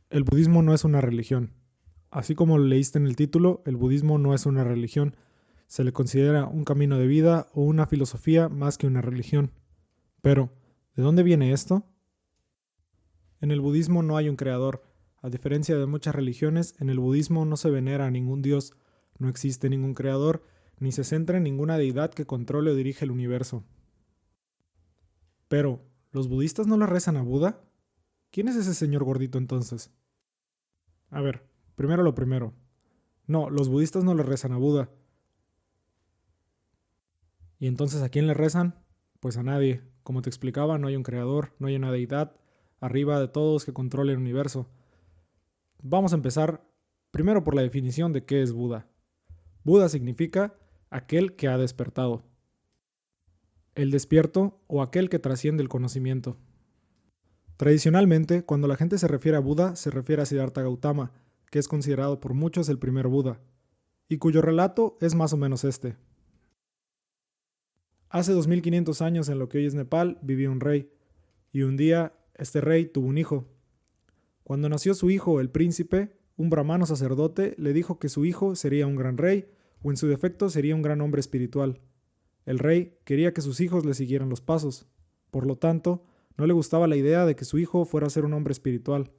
El budismo no es una religión. Así como lo leíste en el título, el budismo no es una religión. Se le considera un camino de vida o una filosofía más que una religión. Pero, ¿de dónde viene esto? En el budismo no hay un creador. A diferencia de muchas religiones, en el budismo no se venera a ningún dios, no existe ningún creador, ni se centra en ninguna deidad que controle o dirige el universo. Pero, ¿los budistas no le rezan a Buda? ¿Quién es ese señor gordito entonces? A ver, primero lo primero. No, los budistas no le rezan a Buda. ¿Y entonces a quién le rezan? Pues a nadie. Como te explicaba, no hay un creador, no hay una deidad arriba de todos que controle el universo. Vamos a empezar primero por la definición de qué es Buda. Buda significa aquel que ha despertado, el despierto o aquel que trasciende el conocimiento. Tradicionalmente, cuando la gente se refiere a Buda, se refiere a Siddhartha Gautama, que es considerado por muchos el primer Buda, y cuyo relato es más o menos este. Hace 2500 años en lo que hoy es Nepal vivía un rey, y un día este rey tuvo un hijo. Cuando nació su hijo, el príncipe, un brahmano sacerdote le dijo que su hijo sería un gran rey, o en su defecto sería un gran hombre espiritual. El rey quería que sus hijos le siguieran los pasos. Por lo tanto, no le gustaba la idea de que su hijo fuera a ser un hombre espiritual.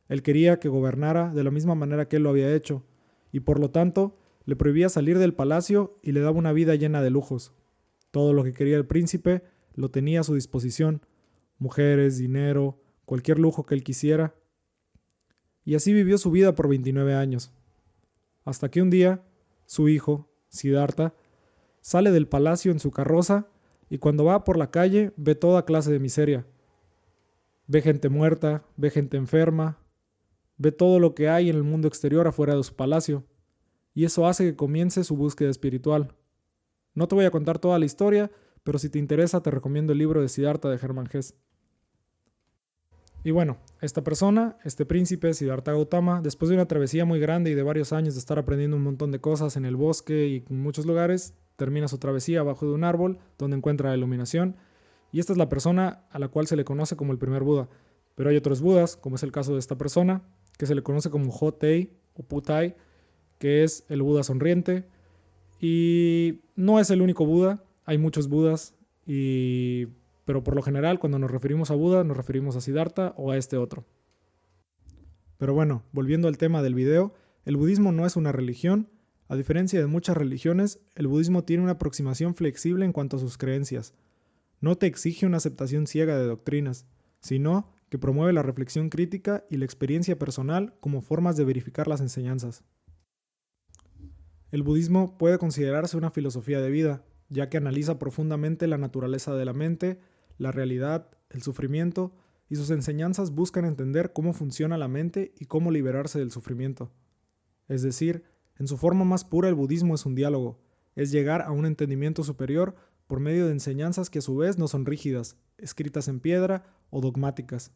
Él quería que gobernara de la misma manera que él lo había hecho, y por lo tanto, le prohibía salir del palacio y le daba una vida llena de lujos. Todo lo que quería el príncipe lo tenía a su disposición: mujeres, dinero, cualquier lujo que él quisiera. Y así vivió su vida por 29 años. Hasta que un día, su hijo, Siddhartha, sale del palacio en su carroza y cuando va por la calle ve toda clase de miseria. Ve gente muerta, ve gente enferma, ve todo lo que hay en el mundo exterior afuera de su palacio. Y eso hace que comience su búsqueda espiritual. No te voy a contar toda la historia, pero si te interesa te recomiendo el libro de Siddhartha de Hermann Hesse. Y bueno, esta persona, este príncipe, Siddhartha Gautama, después de una travesía muy grande y de varios años de estar aprendiendo un montón de cosas en el bosque y en muchos lugares, termina su travesía abajo de un árbol donde encuentra la iluminación. Y esta es la persona a la cual se le conoce como el primer Buda. Pero hay otros Budas, como es el caso de esta persona, que se le conoce como Hotei o Putai, que es el Buda sonriente. Y no es el único Buda, hay muchos Budas, pero por lo general cuando nos referimos a Buda nos referimos a Siddhartha o a este otro. Pero bueno, volviendo al tema del video, el budismo no es una religión. A diferencia de muchas religiones, el budismo tiene una aproximación flexible en cuanto a sus creencias. No te exige una aceptación ciega de doctrinas, sino que promueve la reflexión crítica y la experiencia personal como formas de verificar las enseñanzas. El budismo puede considerarse una filosofía de vida, ya que analiza profundamente la naturaleza de la mente, la realidad, el sufrimiento, y sus enseñanzas buscan entender cómo funciona la mente y cómo liberarse del sufrimiento. Es decir, en su forma más pura el budismo es un diálogo, es llegar a un entendimiento superior por medio de enseñanzas que a su vez no son rígidas, escritas en piedra o dogmáticas.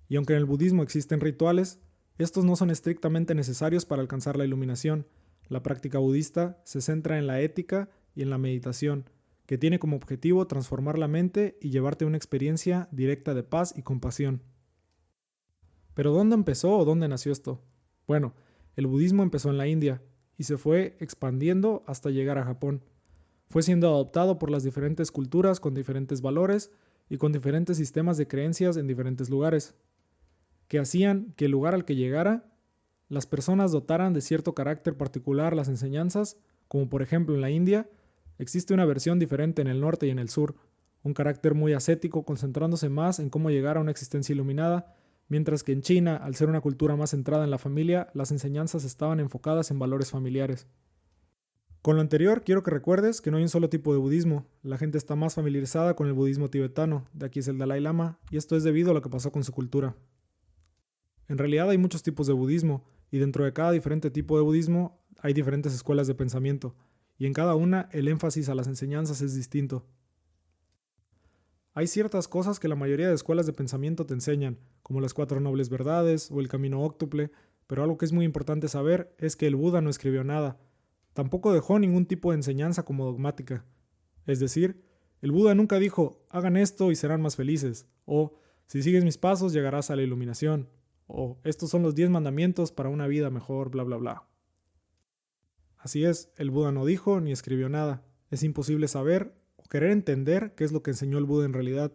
Y aunque en el budismo existen rituales, estos no son estrictamente necesarios para alcanzar la iluminación. La práctica budista se centra en la ética y en la meditación, que tiene como objetivo transformar la mente y llevarte a una experiencia directa de paz y compasión. ¿Pero dónde empezó o dónde nació esto? Bueno, el budismo empezó en la India y se fue expandiendo hasta llegar a Japón. Fue siendo adoptado por las diferentes culturas con diferentes valores y con diferentes sistemas de creencias en diferentes lugares, que hacían que el lugar al que llegara, las personas dotaran de cierto carácter particular las enseñanzas, como por ejemplo en la India, existe una versión diferente en el norte y en el sur, un carácter muy ascético concentrándose más en cómo llegar a una existencia iluminada, mientras que en China, al ser una cultura más centrada en la familia, las enseñanzas estaban enfocadas en valores familiares. Con lo anterior, quiero que recuerdes que no hay un solo tipo de budismo. La gente está más familiarizada con el budismo tibetano, de aquí es el Dalai Lama, y esto es debido a lo que pasó con su cultura. En realidad hay muchos tipos de budismo, y dentro de cada diferente tipo de budismo hay diferentes escuelas de pensamiento, y en cada una el énfasis a las enseñanzas es distinto. Hay ciertas cosas que la mayoría de escuelas de pensamiento te enseñan, como las 4 nobles verdades o el camino óctuple, pero algo que es muy importante saber es que el Buda no escribió nada. Tampoco dejó ningún tipo de enseñanza como dogmática. Es decir, el Buda nunca dijo, hagan esto y serán más felices, o Si sigues mis pasos, llegarás a la iluminación. O estos son los 10 mandamientos para una vida mejor, bla, bla, bla. Así es, el Buda no dijo ni escribió nada. Es imposible saber o querer entender qué es lo que enseñó el Buda en realidad.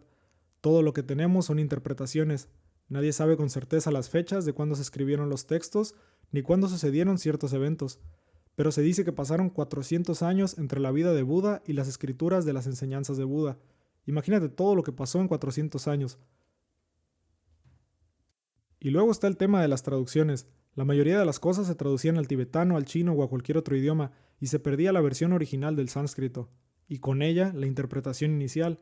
Todo lo que tenemos son interpretaciones. Nadie sabe con certeza las fechas de cuándo se escribieron los textos ni cuándo sucedieron ciertos eventos. Pero se dice que pasaron 400 años entre la vida de Buda y las escrituras de las enseñanzas de Buda. Imagínate todo lo que pasó en 400 años. Y luego está el tema de las traducciones. La mayoría de las cosas se traducían al tibetano, al chino o a cualquier otro idioma, y se perdía la versión original del sánscrito, y con ella la interpretación inicial.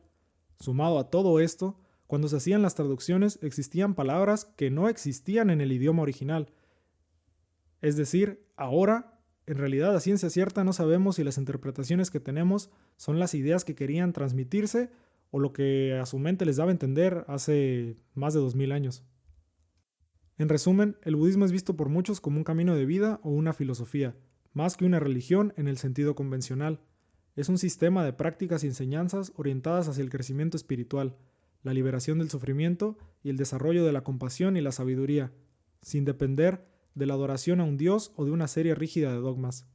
Sumado a todo esto, cuando se hacían las traducciones existían palabras que no existían en el idioma original. Es decir, ahora, en realidad a ciencia cierta no sabemos si las interpretaciones que tenemos son las ideas que querían transmitirse o lo que a su mente les daba a entender hace más de 2000 años. En resumen, el budismo es visto por muchos como un camino de vida o una filosofía, más que una religión en el sentido convencional. Es un sistema de prácticas y enseñanzas orientadas hacia el crecimiento espiritual, la liberación del sufrimiento y el desarrollo de la compasión y la sabiduría, sin depender de la adoración a un dios o de una serie rígida de dogmas.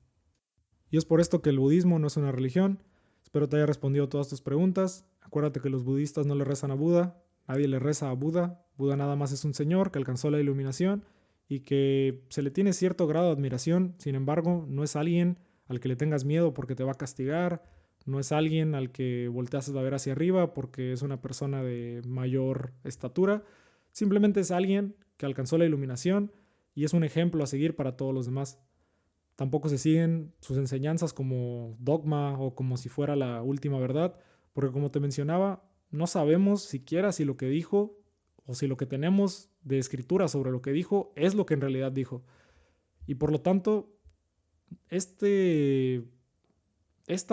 Y es por esto que el budismo no es una religión. Espero te haya respondido todas tus preguntas. Acuérdate que los budistas no le rezan a Buda, nadie le reza a Buda. Buda nada más es un señor que alcanzó la iluminación y que se le tiene cierto grado de admiración. Sin embargo, no es alguien al que le tengas miedo porque te va a castigar. No es alguien al que volteas a ver hacia arriba porque es una persona de mayor estatura. Simplemente es alguien que alcanzó la iluminación y es un ejemplo a seguir para todos los demás. Tampoco se siguen sus enseñanzas como dogma o como si fuera la última verdad, porque como te mencionaba, no sabemos siquiera si lo que dijo o si lo que tenemos de escritura sobre lo que dijo es lo que en realidad dijo. Y por lo tanto, esta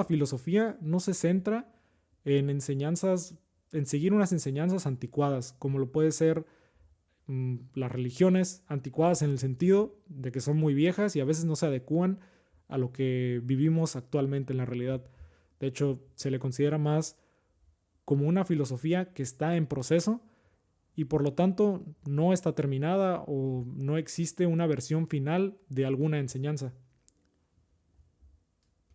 filosofía no se centra en enseñanzas, en seguir unas enseñanzas anticuadas, como lo puede ser las religiones anticuadas en el sentido de que son muy viejas y a veces no se adecúan a lo que vivimos actualmente en la realidad. De hecho, se le considera más como una filosofía que está en proceso y por lo tanto no está terminada o no existe una versión final de alguna enseñanza.